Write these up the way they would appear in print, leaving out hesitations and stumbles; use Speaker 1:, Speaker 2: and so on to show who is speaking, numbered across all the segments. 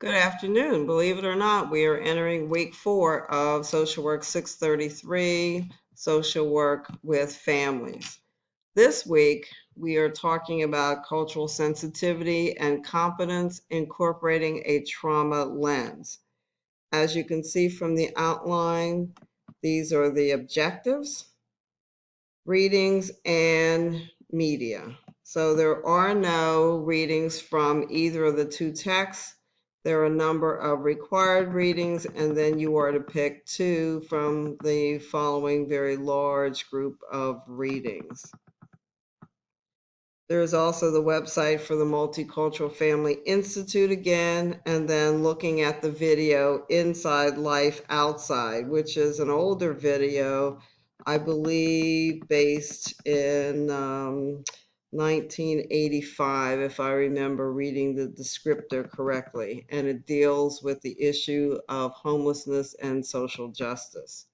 Speaker 1: Good afternoon. Believe it or not, we are entering week 4 of Social Work 633, Social Work with Families. This week, we are talking about cultural sensitivity and competence incorporating a trauma lens. As you can see from the outline, these are the objectives, readings, and media. So there are no readings from either of the two texts. There are a number of required readings, and then you are to pick 2 from the following very large group of readings. There's also the website for the Multicultural Family Institute again, and then looking at the video Inside Life Outside, which is an older video, I believe based in 1985, if I remember reading the descriptor correctly, and it deals with the issue of homelessness and social justice.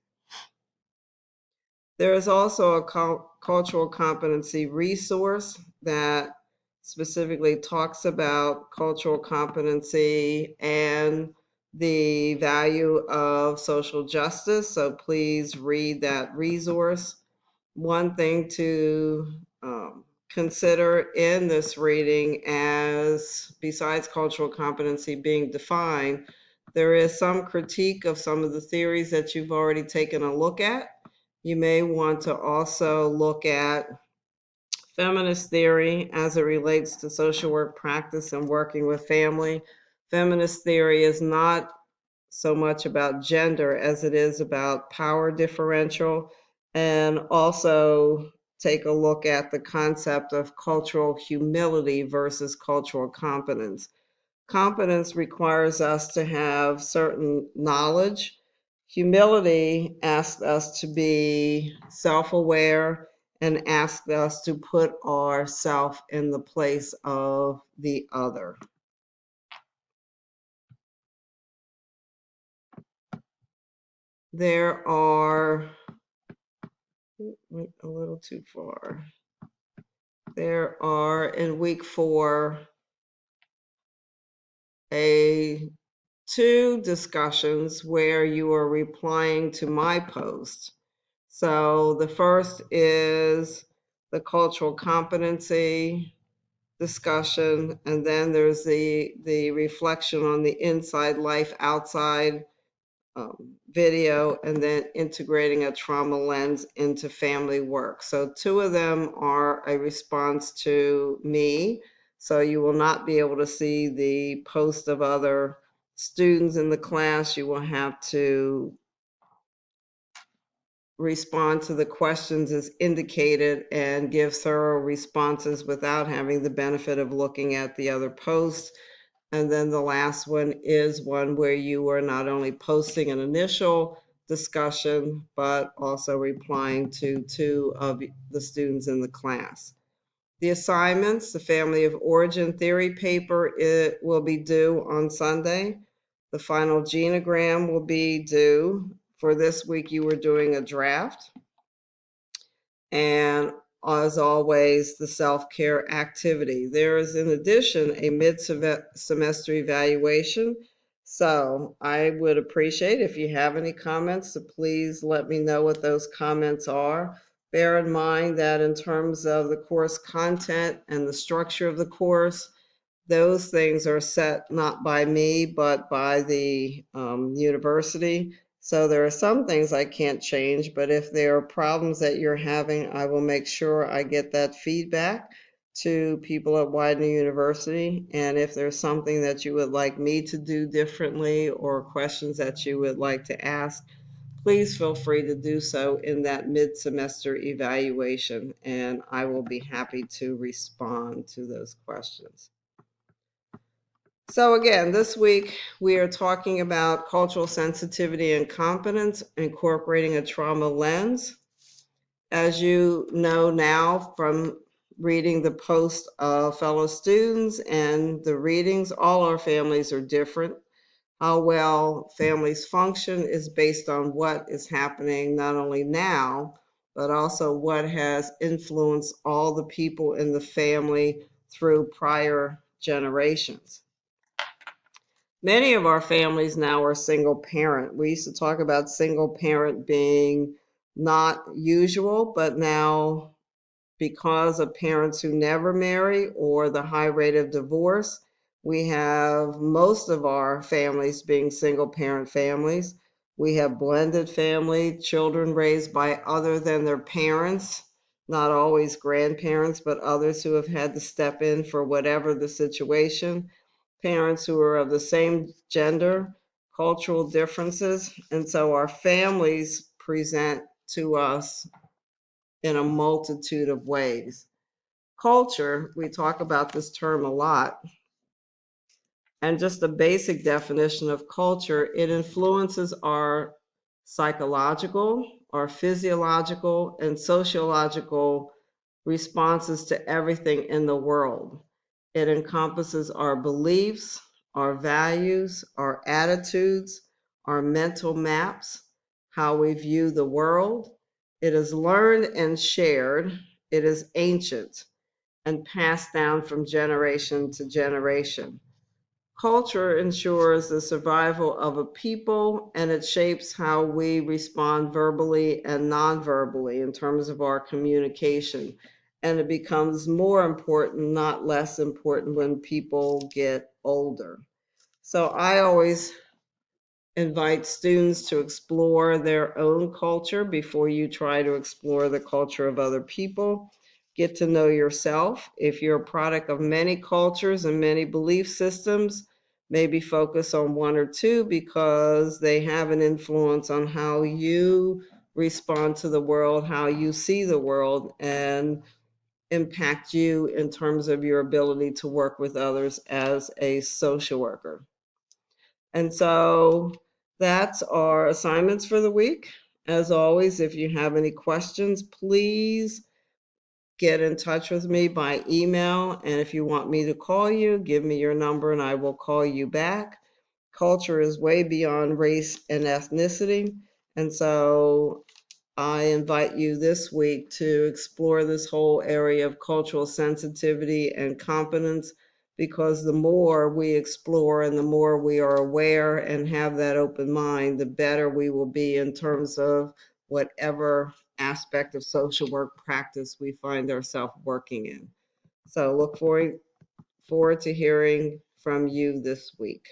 Speaker 1: There is also a cultural competency resource that specifically talks about cultural competency and the value of social justice. So please read that resource. One thing to consider in this reading, as besides cultural competency being defined, there is some critique of some of the theories that you've already taken a look at. You may want to also look at feminist theory as it relates to social work practice and working with family. Feminist theory is not so much about gender as it is about power differential, and also take a look at the concept of cultural humility versus cultural competence. Competence requires us to have certain knowledge. Humility asks us to be self-aware and asks us to put ourselves in the place of the other. There are, went a little too far. There are in week 4 two discussions where you are replying to my post. So the first is the cultural competency discussion, and then there's the reflection on the inside life outside video, and then integrating a trauma lens into family work. So 2 of them are a response to me. So you will not be able to see the post of other students in the class. You will have to respond to the questions as indicated and give thorough responses without having the benefit of looking at the other posts. And then the last one is one where you are not only posting an initial discussion, but also replying to 2 of the students in the class. The assignments, the family of origin theory paper, it will be due on Sunday. The final genogram will be due. For this week, you were doing a draft. And as always, the self-care activity. There is, in addition, a mid-semester evaluation. So I would appreciate if you have any comments, so please let me know what those comments are. Bear in mind that in terms of the course content and the structure of the course, those things are set not by me, but by the university. So there are some things I can't change, but if there are problems that you're having, I will make sure I get that feedback to people at Widener University. And if there's something that you would like me to do differently or questions that you would like to ask, please feel free to do so in that mid-semester evaluation, and I will be happy to respond to those questions. So again, this week we are talking about cultural sensitivity and competence, incorporating a trauma lens. As you know now from reading the post of fellow students and the readings, all our families are different. How well families function is based on what is happening not only now, but also what has influenced all the people in the family through prior generations. Many of our families now are single parent. We used to talk about single parent being not usual, but now because of parents who never marry or the high rate of divorce, we have most of our families being single parent families. We have blended family, children raised by other than their parents, not always grandparents, but others who have had to step in for whatever the situation, parents who are of the same gender, cultural differences. And so our families present to us in a multitude of ways. Culture, we talk about this term a lot, and just a basic definition of culture, it influences our psychological, our physiological, and sociological responses to everything in the world. It encompasses our beliefs, our values, our attitudes, our mental maps, how we view the world. It is learned and shared. It is ancient and passed down from generation to generation. Culture ensures the survival of a people, and it shapes how we respond verbally and non-verbally in terms of our communication. And it becomes more important, not less important, when people get older. So I always invite students to explore their own culture before you try to explore the culture of other people. Get to know yourself. If you're a product of many cultures and many belief systems, maybe focus on one or two because they have an influence on how you respond to the world, how you see the world, and impact you in terms of your ability to work with others as a social worker. And so that's our assignments for the week. As always, if you have any questions, please get in touch with me by email. And if you want me to call you, give me your number and I will call you back. Culture is way beyond race and ethnicity. And so I invite you this week to explore this whole area of cultural sensitivity and competence, because the more we explore and the more we are aware and have that open mind, the better we will be in terms of whatever aspect of social work practice we find ourselves working in. So look forward to hearing from you this week.